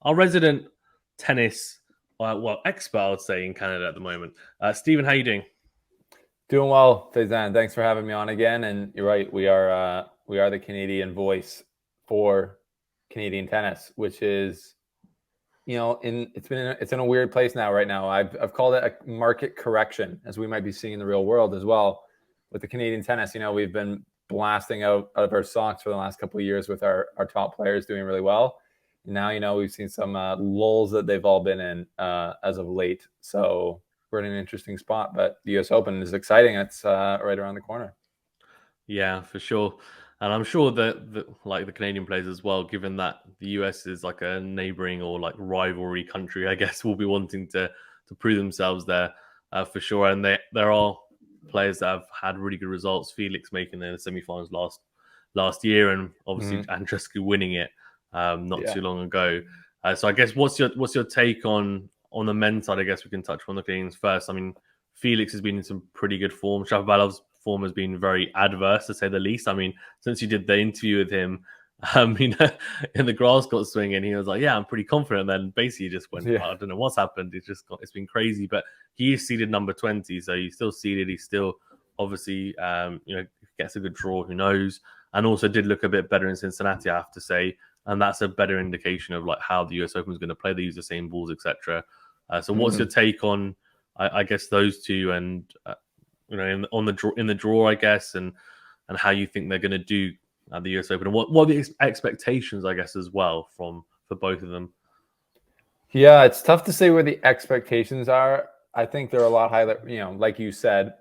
our resident tennis, expert, I would say, in Canada at the moment. Stephen, how you doing? Doing well, Faizan. Thanks for having me on again. And you're right, we are the Canadian voice for Canadian tennis, which is, it's in a weird place now. Right now, I've called it a market correction, as we might be seeing in the real world as well with the Canadian tennis. We've been blasting out of our socks for the last couple of years with our top players doing really well. Now, we've seen some lulls that they've all been in as of late. So we're in an interesting spot, but the US Open is exciting. It's right around the corner. Yeah, for sure. And I'm sure that the Canadian players as well, given that the US is like a neighboring or like rivalry country, I guess, will be wanting to prove themselves there for sure. And there are players that have had really good results. Felix making the semifinals last year, and obviously Andreescu winning it not too long ago. So I guess what's your take on the men's side? I guess we can touch on the Canadians first. I mean, Felix has been in some pretty good form. Shapovalov's form has been very adverse, to say the least. I mean, since you did the interview with him, in the grass got swinging, he was like, "Yeah, I'm pretty confident." And then basically just went, I don't know what's happened. It's been crazy. But he is seeded number 20, so he's still seeded. He's still obviously gets a good draw. Who knows? And also did look a bit better in Cincinnati, I have to say. And that's a better indication of like how the US Open is going to play. They use the same balls, etc. So what's your take on, I guess, those two, and in the draw, I guess, and how you think they're going to do at the US Open, and what are the expectations, I guess, as well for both of them? Yeah, it's tough to say where the expectations are. I think they're a lot higher. Like you said,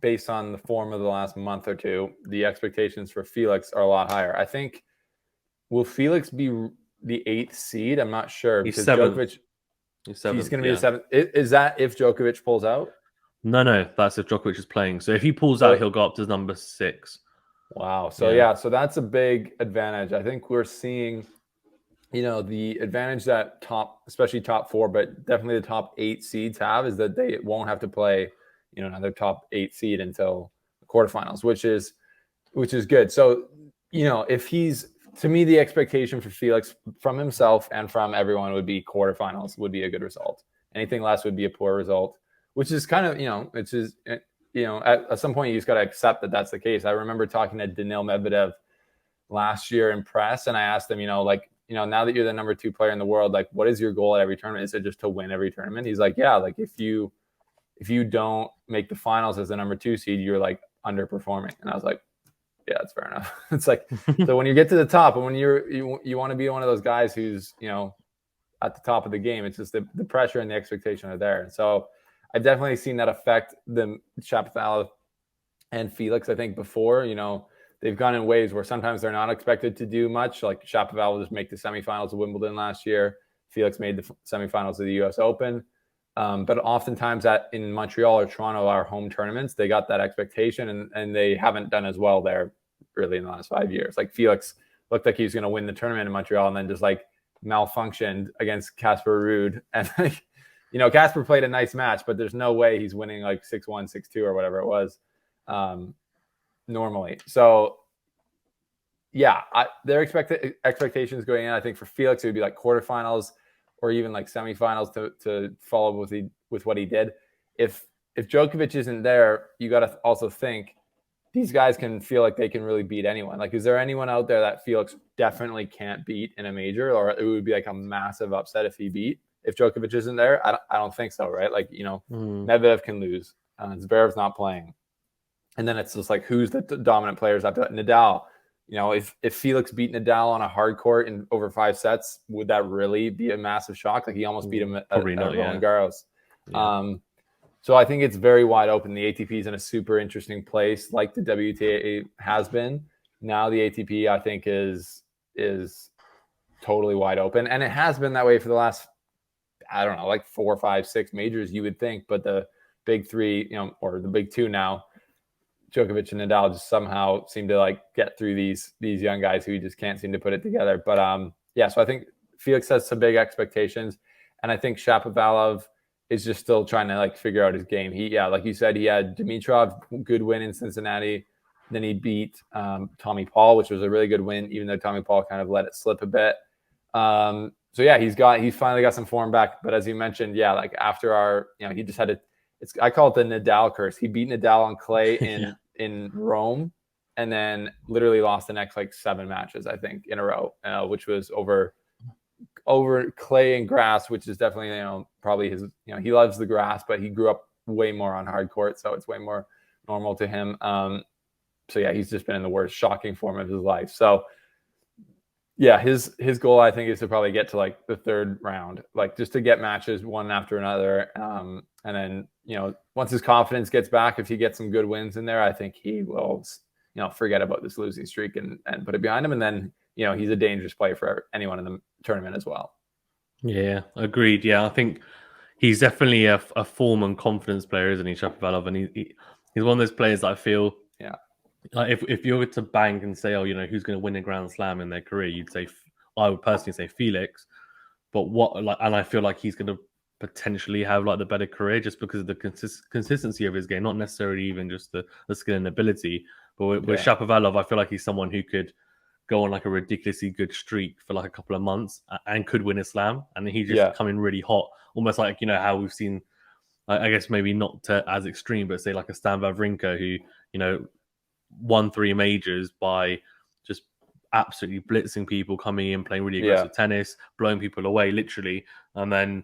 based on the form of the last month or two, the expectations for Felix are a lot higher. I think, will Felix be the 8th seed? I'm not sure. He's seventh. Djokovic, he's going to be the 7th. Is that if Djokovic pulls out? No, that's if Djokovic is playing. So if he pulls out, he'll go up to number 6. Wow. So so that's a big advantage. I think we're seeing, the advantage that especially top 4, but definitely the top 8 seeds have, is that they won't have to play, another top 8 seed until the quarterfinals, which is good. So, to me, the expectation for Felix from himself and from everyone would be quarterfinals would be a good result. Anything less would be a poor result, which is kind of, at some point you just got to accept that that's the case. I remember talking to Daniil Medvedev last year in press, and I asked him, now that you're the number 2 player in the world, like, what is your goal at every tournament? Is it just to win every tournament? He's like, yeah, like if you don't make the finals as the number 2 seed, you're like underperforming. And I was like, yeah, that's fair enough. It's like, so when you get to the top, and when you want to be one of those guys who's, at the top of the game, it's just the pressure and the expectation are there. And so I've definitely seen that affect the Shapovalov and Felix. I think before, they've gone in waves where sometimes they're not expected to do much. Like Shapovalov just make the semifinals of Wimbledon last year. Felix made the semifinals of the US Open. But oftentimes in Montreal or Toronto, our home tournaments, they got that expectation, and they haven't done as well there really in the last 5 years. Like Felix looked like he was going to win the tournament in Montreal, and then just like malfunctioned against Casper Ruud. And Casper played a nice match, but there's no way he's winning like 6-1, 6-2 or whatever it was normally. So yeah, their expectations going in, I think for Felix, it would be like quarterfinals or even like semifinals to follow with what he did. If Djokovic isn't there, you got to also think these guys can feel like they can really beat anyone. Like, is there anyone out there that Felix definitely can't beat in a major, or it would be like a massive upset if Djokovic isn't there? I don't think so, right? Like, Medvedev can lose. Zverev's not playing. And then it's just like, who's the dominant players after that? Nadal. If Felix beat Nadal on a hard court in over 5 sets, would that really be a massive shock? Like, he almost beat him at Roland Garros. Yeah. So I think it's very wide open. The ATP is in a super interesting place, like the WTA has been. Now the ATP, I think, is totally wide open, and it has been that way for the last, I don't know, like 4, 5, 6 majors, you would think. But the big 3, or the big 2 now, Djokovic and Nadal, just somehow seem to like get through these young guys who just can't seem to put it together. But so I think Felix has some big expectations, and I think Shapovalov is just still trying to like figure out his game. Like you said, he had Dimitrov, good win in Cincinnati. Then he beat Tommy Paul, which was a really good win, even though Tommy Paul kind of let it slip a bit. So yeah, he's finally got some form back. But as you mentioned, yeah, like after our, he just had to. I call it the Nadal curse. He beat Nadal on clay in Rome, and then literally lost the next like 7 matches, I think, in a row, which was over clay and grass, which is definitely probably his. He loves the grass, but he grew up way more on hard court, so it's way more normal to him. So yeah, he's just been in the worst, shocking form of his life. So yeah, his goal, I think, is to probably get to like the 3rd round, like just to get matches one after another. And then, once his confidence gets back, if he gets some good wins in there, I think he will, forget about this losing streak and put it behind him. And then, he's a dangerous player for anyone in the tournament as well. Yeah, agreed. Yeah, I think he's definitely a form and confidence player, isn't he, Shapovalov? And he's one of those players that I feel, yeah, like if you were to bank and say, oh, who's going to win a Grand Slam in their career, you'd say, I would personally say Felix. But and I feel like he's going to potentially have like the better career just because of the consistency of his game, not necessarily even just the skill and ability. But with Shapovalov, I feel like he's someone who could go on like a ridiculously good streak for like a couple of months and could win a slam, and he just come in really hot, almost like how we've seen. I guess maybe not as extreme, but say like a Stan Wawrinka who won 3 majors by just absolutely blitzing people, coming in, playing really aggressive tennis, blowing people away, literally. And then,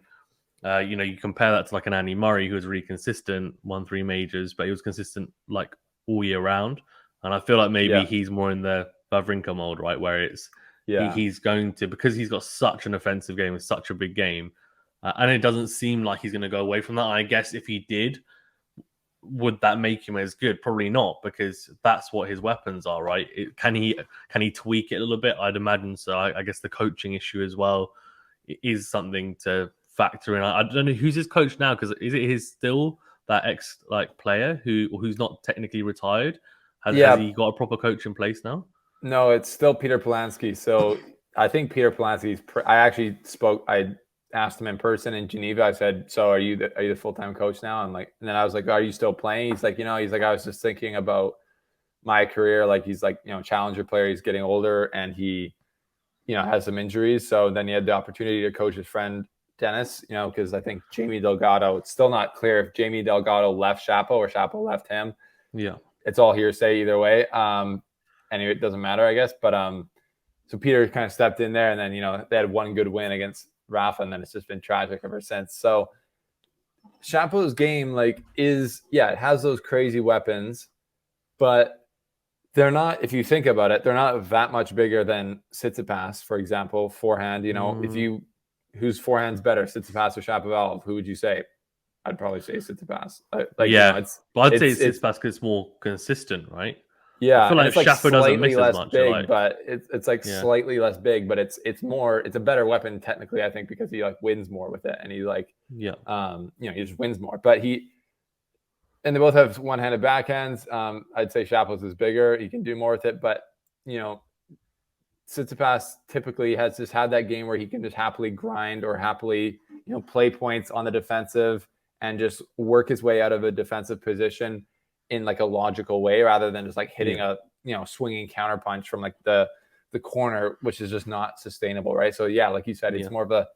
you compare that to like an Andy Murray who was really consistent, won 3 majors, but he was consistent like all year round. And I feel like maybe he's more in the Wawrinka mold, right? Where it's he's going to, because he's got such an offensive game and such a big game, and it doesn't seem like he's going to go away from that. I guess if he did, would that make him as good? Probably not, because that's what his weapons are, right? Can he tweak it a little bit? I'd imagine so. I guess the coaching issue as well is something to factor in. I don't know who's his coach now, because is it still that ex player who's not technically retired? Has he got a proper coach in place now? No, it's still Peter Polansky. So I think Peter Polansky's. I asked him in person in Geneva. I said, "So are you the full-time coach now?" And then I was like, "Are you still playing?" He's like, he's like, "I was just thinking about my career." Like he's like, challenger player. He's getting older and he, has some injuries. So then he had the opportunity to coach his friend Dennis. Because I think Jamie Delgado. It's still not clear if Jamie Delgado left Shapo or Shapo left him. Yeah, it's all hearsay either way. Anyway, it doesn't matter, I guess. But so Peter kind of stepped in there, and then they had one good win against Rafa, and then it's just been tragic ever since. So Shapo's game it has those crazy weapons, but they're not, if you think about it, they're not that much bigger than Tsitsipas, for example. Forehand, whose forehand's better, Tsitsipas or Shapovalov? Who would you say? I'd probably say Tsitsipas. But I'd say Tsitsipas because it's more consistent, right? Yeah, I feel like Shapo doesn't miss as much. Big, but it's slightly less big, but it's a better weapon technically, I think, because he wins more with it, and he he just wins more. But they both have one-handed backhands. I'd say Shapo's is bigger. He can do more with it, but Tsitsipas typically has just had that game where he can just happily grind or happily play points on the defensive and just work his way out of a defensive position in a logical way, rather than just hitting a swinging counterpunch from the corner, which is just not sustainable, right? So like you said, it's more of a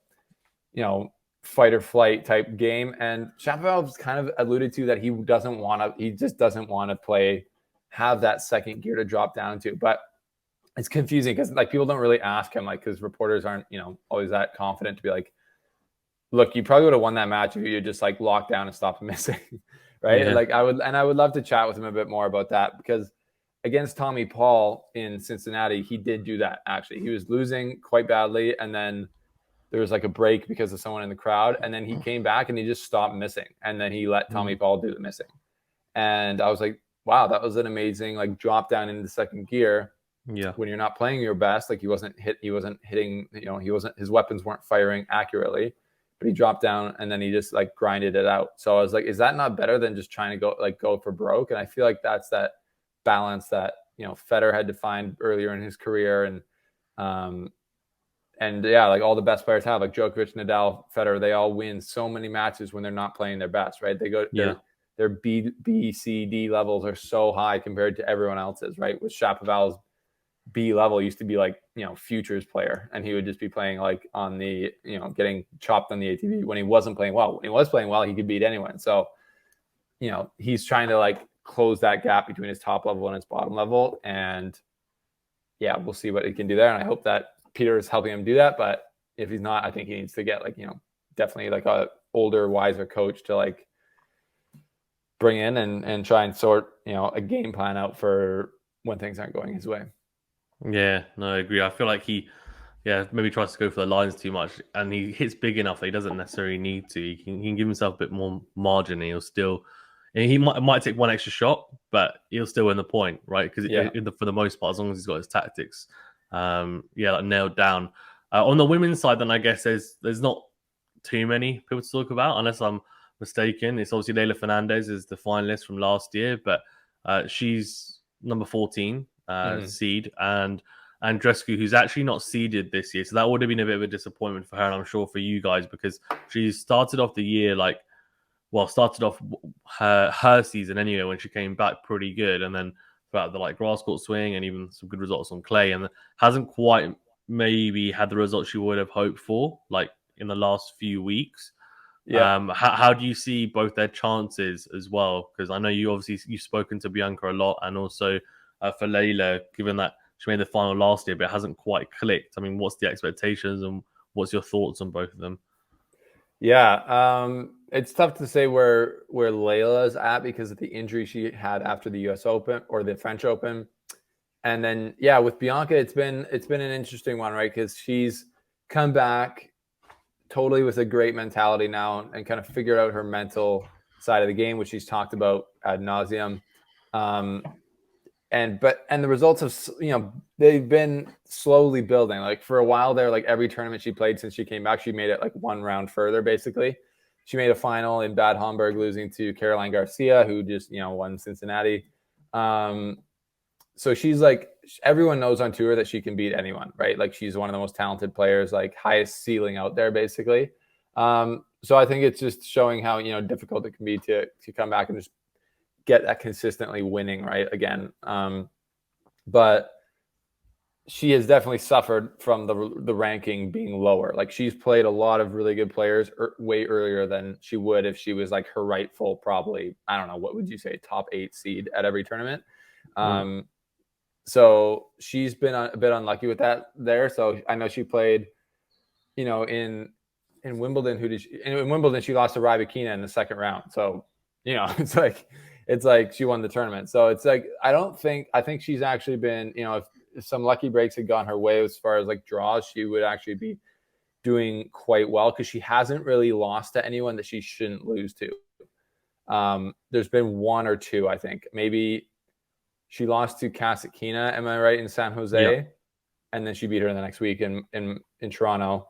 fight or flight type game, and Shapovalov's kind of alluded to that he just doesn't want to have that second gear to drop down to. But it's confusing because people don't really ask him, because reporters aren't always that confident to be like, look, you probably would have won that match if you just locked down and stopped missing. Right. I would love to chat with him a bit more about that, because against Tommy Paul in Cincinnati, he did do that. Actually, he was losing quite badly. And then there was a break because of someone in the crowd. And then he came back and he just stopped missing. And then he let Tommy Paul do the missing. And I was like, wow, that was an amazing drop down into second gear. Yeah. When you're not playing your best, he wasn't hitting, his weapons weren't firing accurately. But he dropped down and then he just grinded it out. So I was like, is that not better than just trying to go for broke? And I feel like that's that balance that, Federer had to find earlier in his career. And all the best players have, Djokovic, Nadal, Federer, they all win so many matches when they're not playing their best, right? Their B, C, D levels are so high compared to everyone else's, right? With Shapovalov's B level used to be like, futures player, and he would just be playing like on the, getting chopped on the ATP when he wasn't playing well. When he was playing well, he could beat anyone. So, he's trying to like close that gap between his top level and his bottom level. And yeah, we'll see what he can do there. And I hope that Peter is helping him do that. But if he's not, I think he needs to get like, definitely like a older, wiser coach to like bring in and try and sort, a game plan out for when things aren't going his way. Yeah, no, I agree. I feel like he maybe tries to go for the lines too much, and he hits big enough that he doesn't necessarily need to. He can give himself a bit more margin, and he'll still. And he might take one extra shot, but he'll still win the point, right? Because for the most part, as long as he's got his tactics, like nailed down. On the women's side, then I guess there's not too many people to talk about, unless I'm mistaken. It's obviously Leylah Fernandez is the finalist from last year, but she's number 14 seed, and Andreescu, who's actually not seeded this year. So that would have been a bit of a disappointment for her, and I'm sure for you guys, because she started off the year started off her season anyway when she came back pretty good, and then throughout the like grass court swing and even some good results on clay, and hasn't quite maybe had the results she would have hoped for, like in the last few weeks. Yeah. How do you see both their chances as well? Because I know you've spoken to Bianca a lot, and also for Leylah, given that she made the final last year, but it hasn't quite clicked. I mean, what's the expectations and what's your thoughts on both of them? Yeah, it's tough to say where Leylah is at because of the injury she had after the U.S. Open or the French Open, and then with Bianca, it's been an interesting one, right? Because she's come back totally with a great mentality now and kind of figured out her mental side of the game, which she's talked about ad nauseum. And the results have, they've been slowly building. Like for a while there, like every tournament she played since she came back, she made it like one round further, basically. She made a final in Bad Homburg, losing to Caroline Garcia, who just, won Cincinnati. So she's like, everyone knows on tour that she can beat anyone, right? Like she's one of the most talented players, like highest ceiling out there, basically. So I think it's just showing how, difficult it can be to come back and just get that consistently winning, right? Again. But she has definitely suffered from the ranking being lower. Like she's played a lot of really good players way earlier than she would if she was like her rightful, probably, I don't know, what would you say, top 8 seed at every tournament. So she's been a bit unlucky with that there. So I know she played, in Wimbledon. In Wimbledon, she lost to Raducanu in the second round. So, it's like she won the tournament. So it's like, I think she's actually been, if some lucky breaks had gone her way as far as like draws, she would actually be doing quite well because she hasn't really lost to anyone that she shouldn't lose to. There's been one or two, I think. Maybe she lost to Kasatkina, am I right, in San Jose? Yeah. And then she beat her in the next week in Toronto.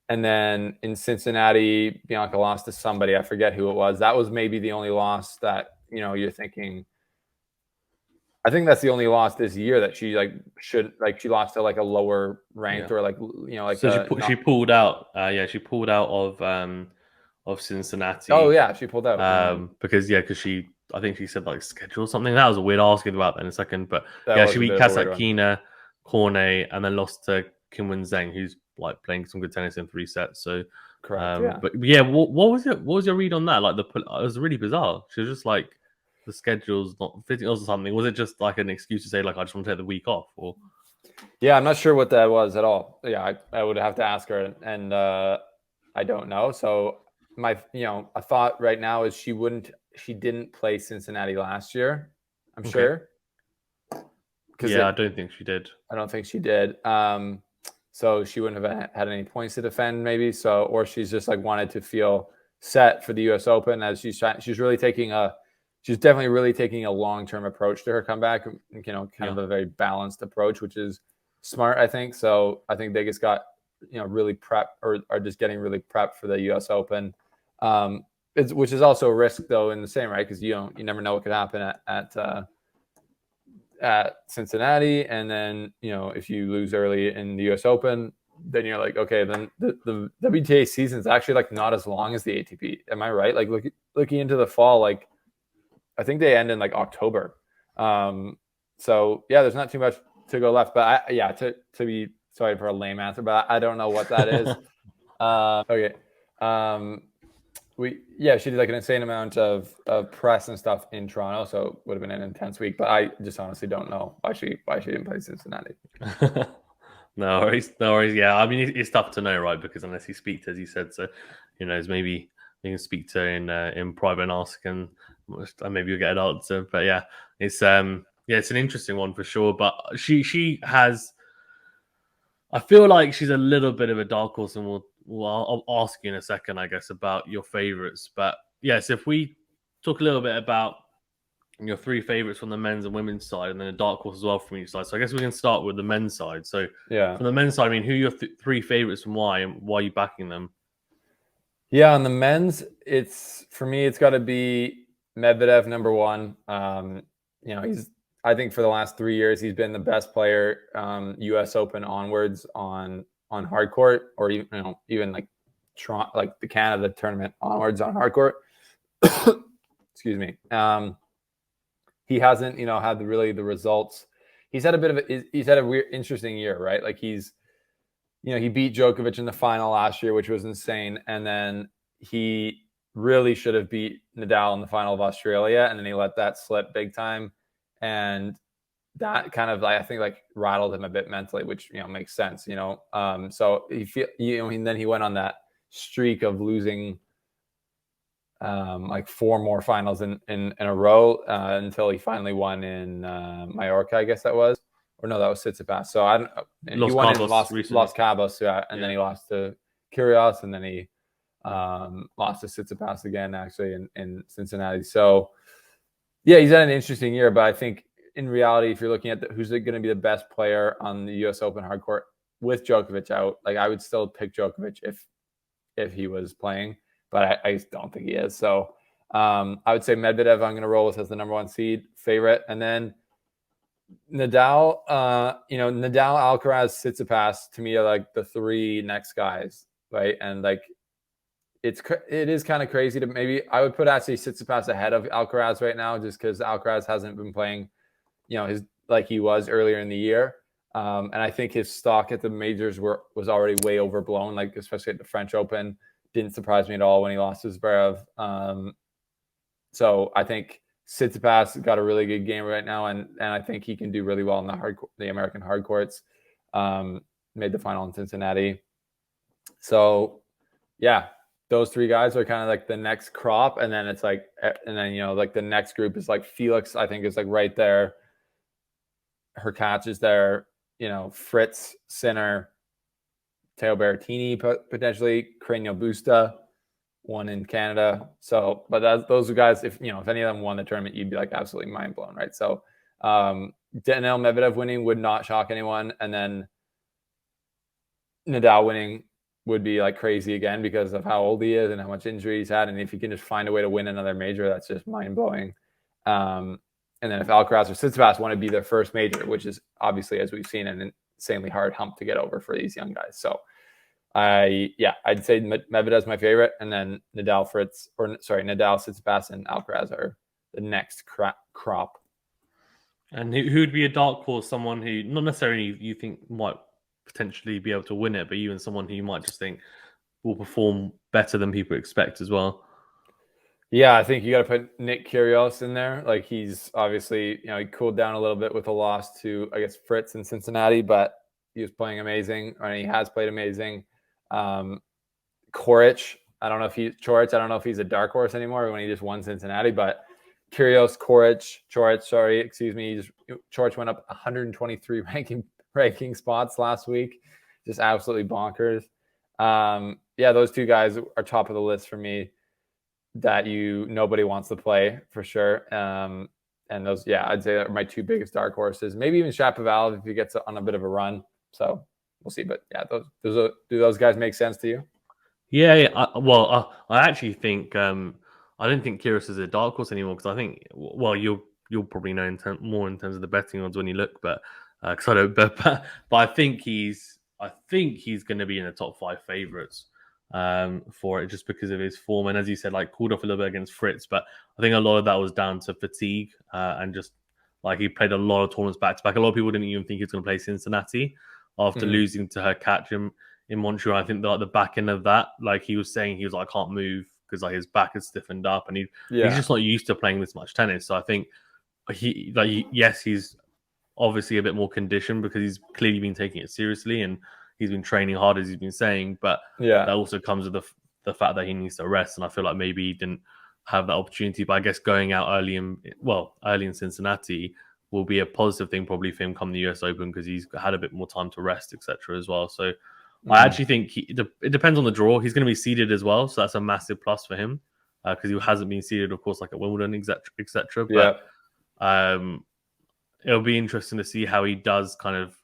And then in Cincinnati, Bianca lost to somebody. I forget who it was. That was maybe the only loss that, you're thinking. I think that's the only loss this year that she she lost to like a lower ranked or So she pulled out. She pulled out of Cincinnati. Oh yeah, she pulled out. Because I think she said like schedule something. That was a weird asking about that in a second. But she beat Kasatkina, Cornet, and then lost to Kim Wen-zheng, who's like playing some good tennis in 3 sets. So correct. But what was your read on that? Like it was really bizarre. She was just like, the schedule's not fitting or something. Was it just like an excuse to say like I just want to take the week off? Or I'm not sure what that was at all. I would have to ask her, and I don't know. So a thought right now is she didn't play Cincinnati last year, I'm sure. I don't think she did. I don't think she did. So she wouldn't have had any points to defend, maybe. So, or she's just like wanted to feel set for the U.S. Open, as she's definitely really taking a long-term approach to her comeback. Kind of a very balanced approach, which is smart, I think. So I think they just got really prepped or are just getting really prepped for the U.S. Open, which is also a risk though in the same, right? Because you never know what could happen at Cincinnati, and then if you lose early in the U.S. Open, then you're like, okay, then the WTA season is actually like not as long as the ATP. Am I right? Like looking into the fall, like I think they end in like October. So there's not too much to go left. But to be sorry for a lame answer, but I don't know what that is. Okay. She did like an insane amount of press and stuff in Toronto, so it would have been an intense week. But I just honestly don't know why she didn't play Cincinnati. No worries, no worries. Yeah, I mean it's tough to know, right? Because unless you speak to, as you said, so who knows? Maybe you can speak to in private and ask, and maybe you'll get an answer. But yeah, it's an interesting one for sure. But she has. I feel like she's a little bit of a dark horse, and I'll ask you in a second, I guess, about your favorites. But yes, if we talk a little bit about your three favorites from the men's and women's side, and then a dark horse as well from each side. So I guess we can start with the men's side. So from the men's side, I mean, who are your three favorites and why are you backing them? Yeah, on the men's, for me, it's got to be Medvedev number one. I think for the last 3 years, he's been the best player, U.S. Open onwards on hard court, or even like the Canada tournament onwards on hard court. Excuse me. He hasn't, had the results. He's had a weird, interesting year, right? Like he beat Djokovic in the final last year, which was insane. And then he really should have beat Nadal in the final of Australia. And then he let that slip big time. And that kind of, I think, like rattled him a bit mentally, which, makes sense, so then he went on that streak of losing like 4 more finals in a row until he finally won in Mallorca, I guess that was. Or no, that was Tsitsipas. So I don't. He won in Los Cabos, and then he lost to Kyrgios, and then he lost to Tsitsipas again, actually, in Cincinnati. So yeah, he's had an interesting year, but I think in reality, if you're looking at who's going to be the best player on the U.S. Open hard court with Djokovic out, like I would still pick Djokovic if he was playing, but I don't think he is. So I would say Medvedev, I'm going to roll with as the number 1 seed favorite, and then Nadal, Nadal, Alcaraz, Tsitsipas to me are like the 3 next guys, right? And like it is kind of crazy to maybe I would put actually Tsitsipas ahead of Alcaraz right now, just because Alcaraz hasn't been playing, his like he was earlier in the year, and I think his stock at the majors was already way overblown, like especially at the French Open. Didn't surprise me at all when he lost to Zverev. So I think Tsitsipas got a really good game right now, and I think he can do really well in the American hard courts. Made the final in Cincinnati. So yeah, those 3 guys are kind of like the next crop, and then it's like, like the next group is like Felix, I think, is like right there. Hurkacz is there, Fritz, Sinner, Teo Berrettini potentially, Carreño Busta, one in Canada. So, but those are guys, if any of them won the tournament, you'd be like absolutely mind blown, right? So Daniil Medvedev winning would not shock anyone, and then Nadal winning would be like crazy again because of how old he is and how much injury he's had. And if he can just find a way to win another major, that's just mind blowing. And then if Alcaraz or Tsitsipas want to be their first major, which is obviously, as we've seen, an insanely hard hump to get over for these young guys. So I'd say Medvedev's my favorite, and then Nadal, Tsitsipas, and Alcaraz are the next crop. And who'd be a dark horse? Someone who not necessarily you think might potentially be able to win it, but even someone who you might just think will perform better than people expect as well. Yeah, I think you got to put Nick Kyrgios in there. Like he's obviously, he cooled down a little bit with a loss to, I guess, Fritz in Cincinnati, but he was playing amazing, and he has played amazing. Coric, I don't know if he's a dark horse anymore when he just won Cincinnati, but Kyrgios, Coric, Coric went up 123 ranking spots last week. Just absolutely bonkers. Those 2 guys are top of the list for me that nobody wants to play for sure. And those, I'd say are my 2 biggest dark horses. Maybe even Shapovalov if he gets on a bit of a run. So we'll see. But yeah, do those guys make sense to you? Yeah. I actually think I don't think Kyrgios is a dark horse anymore, because I think you'll probably know more in terms of the betting odds when you look, but because I don't, but I think he's going to be in the top 5 favorites for it, just because of his form, and as you said, like cooled off a little bit against Fritz, but I think a lot of that was down to fatigue and just Like he played a lot of tournaments back to back. A lot of people didn't even think he was going to play Cincinnati after losing to her catch in Montreal. I think the back end of that, like he was saying, he was like, I can't move because like his back is stiffened up, and he's just not used to playing this much tennis. So I think yes, he's obviously a bit more conditioned because he's clearly been taking it seriously and he's been training hard, as he's been saying. But that also comes with the fact that he needs to rest, and I feel like maybe he didn't have that opportunity. But I guess going out early in Cincinnati will be a positive thing probably for him come the US Open because he's had a bit more time to rest, etc. as well. So I actually think it depends on the draw. He's going to be seeded as well, so that's a massive plus for him because he hasn't been seeded, of course, like at Wimbledon, etc. But it'll be interesting to see how he does kind of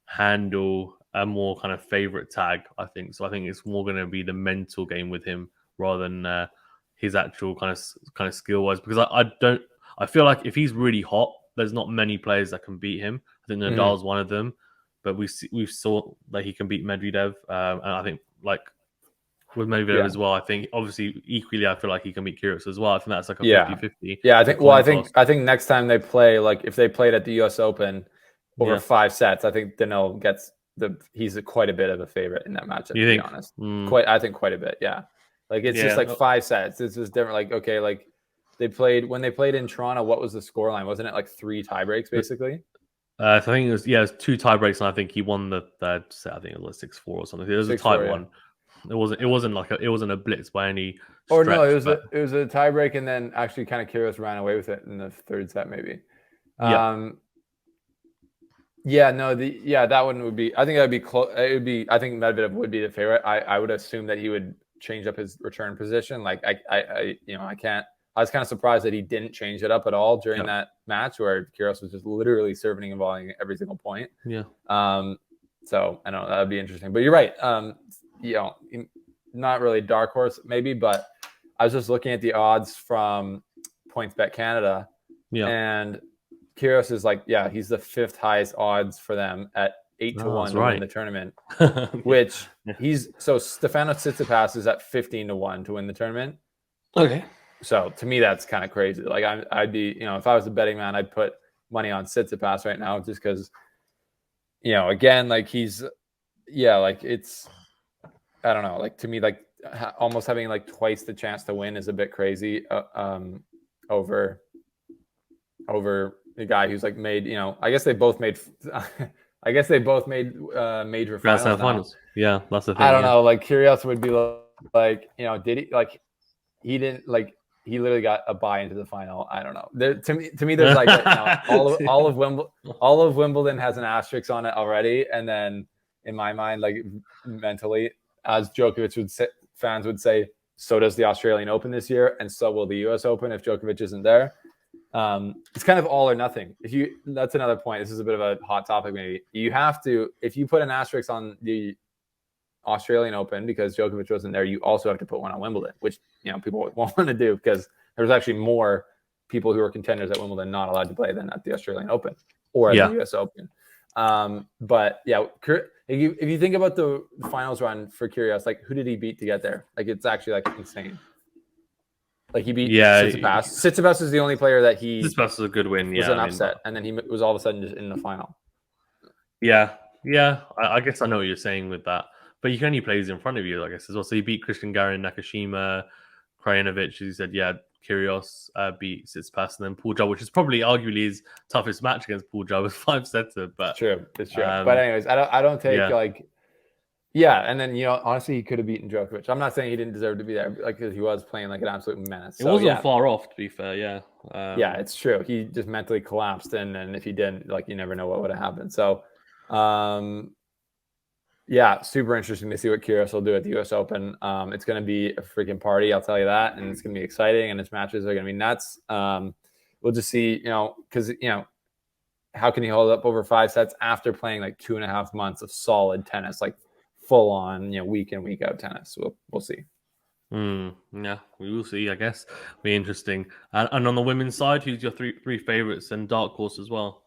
handle a more kind of favorite tag, I think. So I think it's more going to be the mental game with him rather than his actual kind of skill wise. Because I feel like if he's really hot, there's not many players that can beat him. I think Nadal's one of them, but we saw that he can beat Medvedev, and I think like with Medvedev as well. I think obviously equally, I feel like he can beat Kyrgios as well. I think that's like a 50-50. Yeah, I think. Well, I think next time they play, like if they played at the U.S. Open over 5 sets, I think Danil gets he's quite a bit of a favorite in that matchup. To be honest, I think quite a bit. Yeah, like it's just like 5 sets. It's just different. Like okay, like when they played in Toronto, what was the scoreline? Wasn't it like 3 tie breaks basically? So I think it was 2 tie breaks, and I think he won the third set. I think it was 6-4 or something. It was a tight one. It wasn't a blitz by any stretch. Or no, it was a tie break, and then actually kind of Kyrgios ran away with it in the third set, maybe. That one would be. I think that would be close. It would be. I think Medvedev would be the favorite. I would assume that he would change up his return position. Like I can't. I was kind of surprised that he didn't change it up at all during that match where Kyrgios was just literally serving and volleying every single point. Yeah. So I don't know. That would be interesting. But you're right. Not really dark horse maybe, but I was just looking at the odds from PointsBet Canada, and Kyrgios is like, he's the 5th highest odds for them at 8-1 to win the tournament. Which Stefanos Tsitsipas is at 15-1 to win the tournament. Okay. So to me, that's kind of crazy. Like I'd be, if I was a betting man, I'd put money on Tsitsipas right now just because, again, like he's, like it's. I don't know. Like to me, like almost having like twice the chance to win is a bit crazy. Over the guy who's like made. I guess they both made. Major finals. Yeah, that's the thing. I don't know. Like Kyrgios would be like, did he like? He didn't like. He literally got a bye into the final. I don't know. To me, there's like all of Wimbledon has an asterisk on it already, and then in my mind, like mentally. As Djokovic fans would say, so does the Australian Open this year, and so will the U.S. Open if Djokovic isn't there. It's kind of all or nothing. That's another point. This is a bit of a hot topic. Maybe you have to, if you put an asterisk on the Australian Open because Djokovic wasn't there, you also have to put one on Wimbledon, which people won't want to do because there's actually more people who are contenders at Wimbledon not allowed to play than at the Australian Open or at the U.S. Open. But if you think about the finals run for Kyrgios, like who did he beat to get there? Like it's actually like insane. Like he beat Tsitsipas. Tsitsipas is the only player that Tsitsipas is a good win. Was an upset, and then he was all of a sudden just in the final. Yeah. I guess I know what you're saying with that, but you can only play who's in front of you, I guess as well. So he beat Christian Garin, Nakashima, Krajinovic, as you said. Yeah, Kyrgios beat Tsitsipas, and then Paul Jabber, which is probably arguably his toughest match against Paul Jabber, 5-setter. But it's true. But anyways, I don't take and then honestly, he could have beaten Djokovic. I'm not saying he didn't deserve to be there, like because he was playing like an absolute menace. It wasn't far off, to be fair. Yeah, it's true. He just mentally collapsed, and if he didn't, like you never know what would have happened. So, super interesting to see what Kyrgios will do at the U.S. Open. It's going to be a freaking party, I'll tell you that, and it's going to be exciting, and his matches are going to be nuts. We'll just see, because how can he hold up over 5 sets after playing like 2.5 months of solid tennis, like full on, week in week out tennis. We'll see. Yeah, we will see. I guess be interesting. And on the women's side, who's your three favorites and dark horse as well?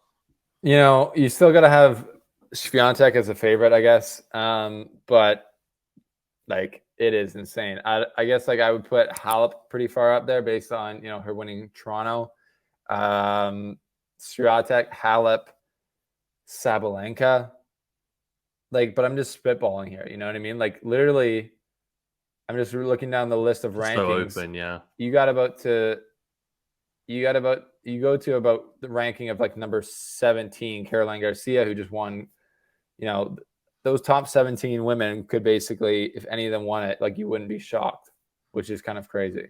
You still got to have Swiatek as a favorite, I guess. But like it is insane. I guess like I would put Halep pretty far up there based on her winning Toronto. Swiatek, Halep, Sabalenka. Like, but I'm just spitballing here. You know what I mean? Like, literally, I'm just looking down the list of rankings. So open, yeah. You go to about the ranking of like number 17, Caroline Garcia, who just won. You know, those top 17 women could basically, if any of them won it, like you wouldn't be shocked, which is kind of crazy.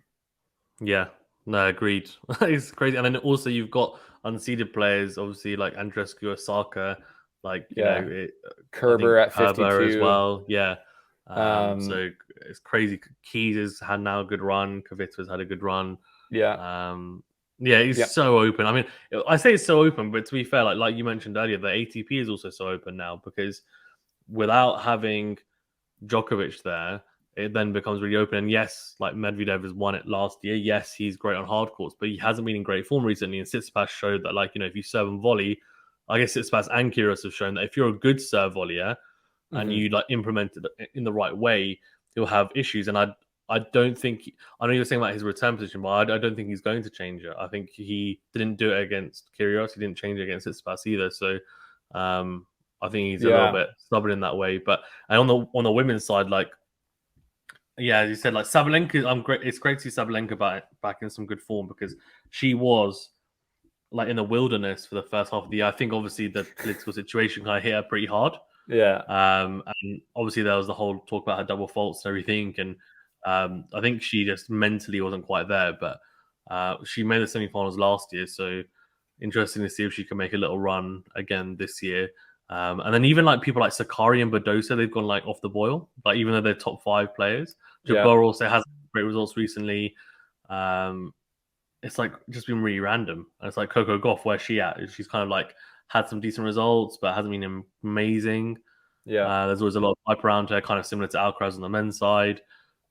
Yeah, no, agreed. It's crazy. And then also you've got unseeded players, obviously like Andreescu, Osaka, like, you know, Kerber at 52 as well. Yeah. So it's crazy. Keys has had now a good run. Kvitova had a good run. Yeah. Yeah, it's so open. I mean, I say it's so open, but to be fair, like you mentioned earlier, the ATP is also so open now because without having Djokovic there, it then becomes really open. And yes, like Medvedev has won it last year. Yes, he's great on hard courts, but he hasn't been in great form recently. And Tsitsipas showed that, like, you know, if you serve and volley, I guess Tsitsipas and Kyrgios have shown that if you're a good serve volleyer and you like implement it in the right way, you'll have issues. And I don't think I know you're saying about his return position, but I don't think he's going to change it. I think he didn't do it against Kyrgios. He didn't change it against Tsitsipas either. So I think he's a little bit stubborn in that way. But and on the women's side, like, yeah, as you said, like Sabalenka, it's great to see Sabalenka back in some good form because she was like in the wilderness for the first half of the year. I think obviously the political situation kind of hit her pretty hard. Yeah. And obviously there was the whole talk about her double faults and everything. And I think she just mentally wasn't quite there, but she made the semi-finals last year. So interesting to see if she can make a little run again this year. And then even like people like Sakari and Badosa, they've gone like off the boil. Like even though they're top 5 players, Jabeur also has great results recently. It's like just been really random. And it's like Coco Gauff, where's she at? She's kind of like had some decent results, but hasn't been amazing. Yeah. There's always a lot of hype around her, kind of similar to Alcaraz on the men's side.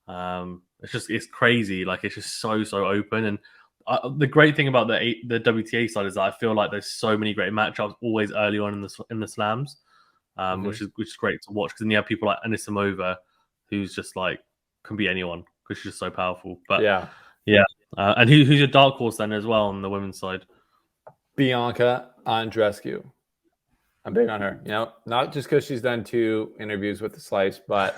It's crazy. Like it's just so open. And the great thing about the WTA side is that I feel like there's so many great matchups always early on in the slams, which is great to watch because then you have people like Anisimova, who's just like can beat anyone because she's just so powerful. But yeah. And who's your dark horse then as well on the women's side? Bianca Andreescu. I'm big on her. You know, not just because she's done 2 interviews with the Slice, but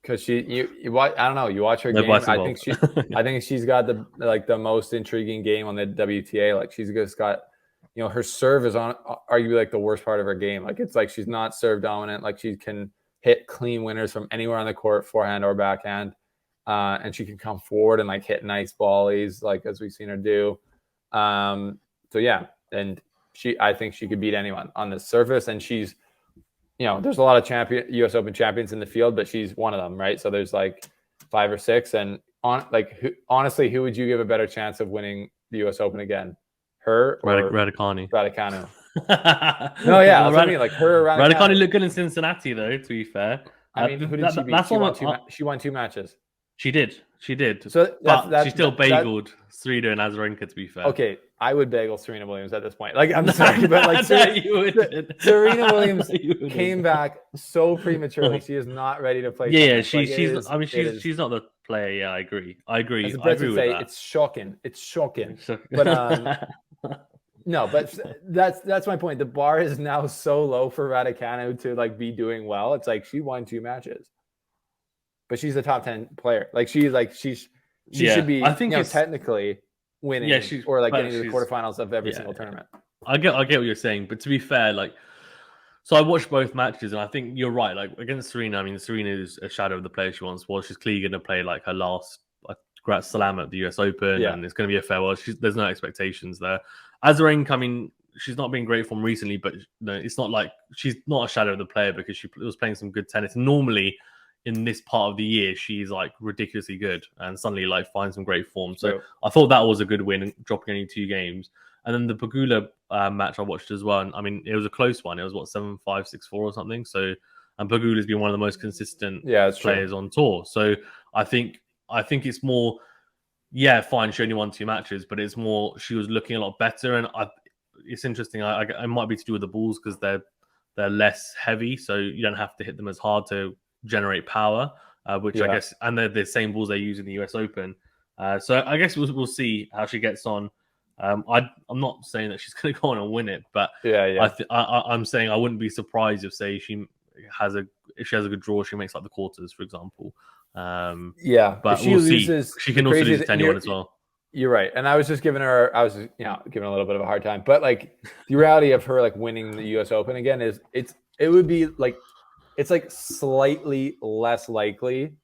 because you watch. I don't know. You watch her game. I think she's got the most intriguing game on the WTA. Like she's just got, you know, her serve is on arguably like the worst part of her game. Like it's like she's not serve dominant. Like she can hit clean winners from anywhere on the court, forehand or backhand, and she can come forward and like hit nice volleys, like as we've seen her do. So yeah, and I think she could beat anyone on the surface, and she's, you know, there's a lot of U.S. Open champions in the field, but she's one of them, right? So there's like 5 or 6, and honestly, who would you give a better chance of winning the U.S. Open again? Her or Raducanu? Raducanu. No, yeah, that's what I mean. Like her or Raducanu. Raducanu looked good in Cincinnati, though. To be fair, I mean, who did she beat? She won 2 matches. She did. So she still bageled Serena and Azarenka, to be fair. Okay, I would bagel Serena Williams at this point. Like, I'm sorry, but like Serena Williams came back so prematurely. She is not ready to play. Yeah, she's not the player. Yeah, I agree. I agree with that. It's shocking. But no, but that's my point. The bar is now so low for Raducanu to like be doing well. It's like she won 2 matches. But she's a top 10 player. Like she should be, I think, technically winning or like getting to the quarterfinals of every single tournament. I get what you're saying, but to be fair, like, so I watched both matches and I think you're right. Like against Serena, I mean, Serena is a shadow of the player she once was. She's clearly going to play like her last Grand Slam at the US Open, and it's going to be a farewell. There's no expectations there. Azarenka, I mean, she's not been great form recently, but no, it's not like she's not a shadow of the player because she was playing some good tennis. Normally, in this part of the year, she's like ridiculously good and suddenly like finds some great form. So I thought that was a good win, dropping only 2 games. And then the Pegula match I watched as well. And I mean, it was a close one. It was 7-5, 6-4 or something. So, and Pegula's been one of the most consistent players on tour. So I think it's more, fine, she only won 2 matches, but it's more she was looking a lot better. And it's interesting. It might be to do with the balls because they're less heavy, so you don't have to hit them as hard to generate power, which I guess, and they're the same balls they use in the US Open. So I guess we'll see how she gets on. I'm not saying that she's going to go on and win it, but Yeah. I'm saying I wouldn't be surprised if, say, has a good draw, she makes like the quarters, for example. Yeah, if But she we'll see. loses, She the can also crazy lose to anyone as well. You're right, and I was just giving her, giving a little bit of a hard time, but like the reality of her like winning the U.S. Open again is it would be like it's like slightly less likely.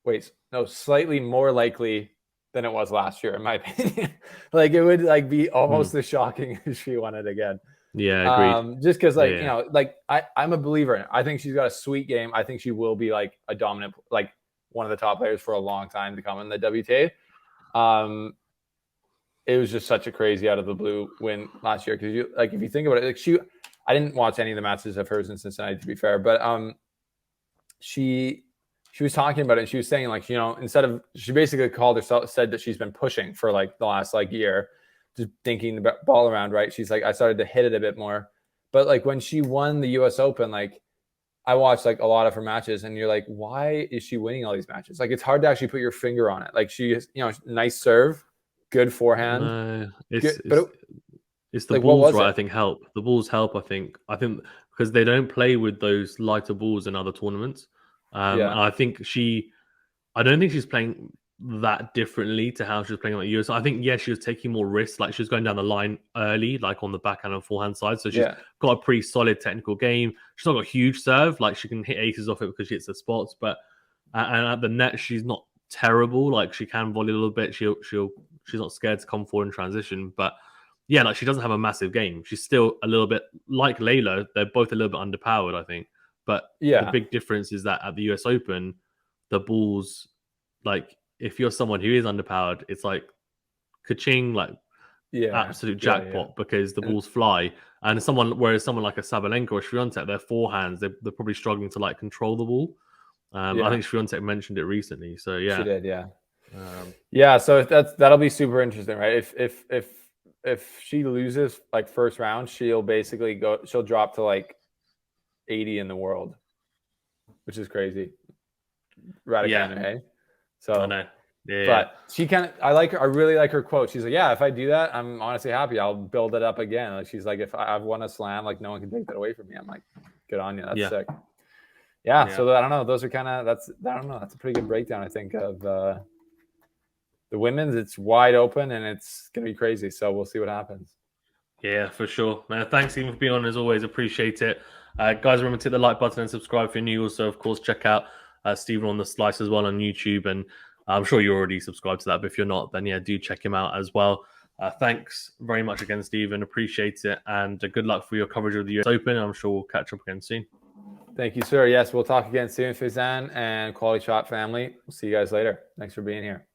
Wait, no, slightly more likely than it was last year, in my opinion. Like it would like be almost as shocking as she won it again. Yeah, agreed. Just because like Yeah. like I'm a believer in it. I think she's got a sweet game. I think she will be like a dominant, like one of the top players for a long time to come in the WTA. It was just such a crazy out of the blue win last year because if you think about it, like I didn't watch any of the matches of hers in Cincinnati, to be fair, but she was talking about it and she was saying like, instead of, she basically called herself, said that she's been pushing for like the last like year, just dinking the ball around, right? She's like, I started to hit it a bit more. But like when she won the US Open, like I watched like a lot of her matches and you're like, why is she winning all these matches? Like it's hard to actually put your finger on it. Like she is, nice serve, good forehand. No, Good, it's the like what balls, was right? it? I think help. The balls help. I think because they don't play with those lighter balls in other tournaments. And I don't think she's playing that differently to how she was playing on the US. I think she was taking more risks. Like she was going down the line early, like on the backhand and forehand side. So she's got a pretty solid technical game. She's not got a huge serve. Like she can hit aces off it because she hits the spots. But and at the net, she's not terrible. Like she can volley a little bit. She's not scared to come forward and transition. But yeah, like she doesn't have a massive game. She's still a little bit like Layla. They're both a little bit underpowered, I think. But the big difference is that at the US Open, the balls, like if you're someone who is underpowered, it's like ka-ching, like absolute jackpot because the balls fly. And whereas someone like a Sabalenka or Swiatek, their forehands, they're probably struggling to like control the ball. I think Swiatek mentioned it recently. So yeah, she did. Yeah. So that'll be super interesting, right? If she loses like first round, she'll drop to like 80 in the world, which is crazy. Raducanu, hey? So I know. But she I really like her quote. She's like, yeah, if I do that, I'm honestly happy. I'll build it up again. Like she's like, if I've won a slam, like no one can take that away from me. I'm like, good on you. That's sick. Yeah. So I don't know. Those are that's a pretty good breakdown, I think, of the women's. It's wide open and it's going to be crazy. So we'll see what happens. Yeah, for sure. Thanks even for being on as always. Appreciate it. Guys, remember to hit the like button and subscribe if you're new. Also, of course, check out Stephen on the Slice as well on YouTube. And I'm sure you're already subscribed to that. But if you're not, then do check him out as well. Thanks very much again, Stephen. Appreciate it. And good luck for your coverage of the US Open. I'm sure we'll catch up again soon. Thank you, sir. Yes, we'll talk again soon, Faizan and Quality Shot family. We'll see you guys later. Thanks for being here.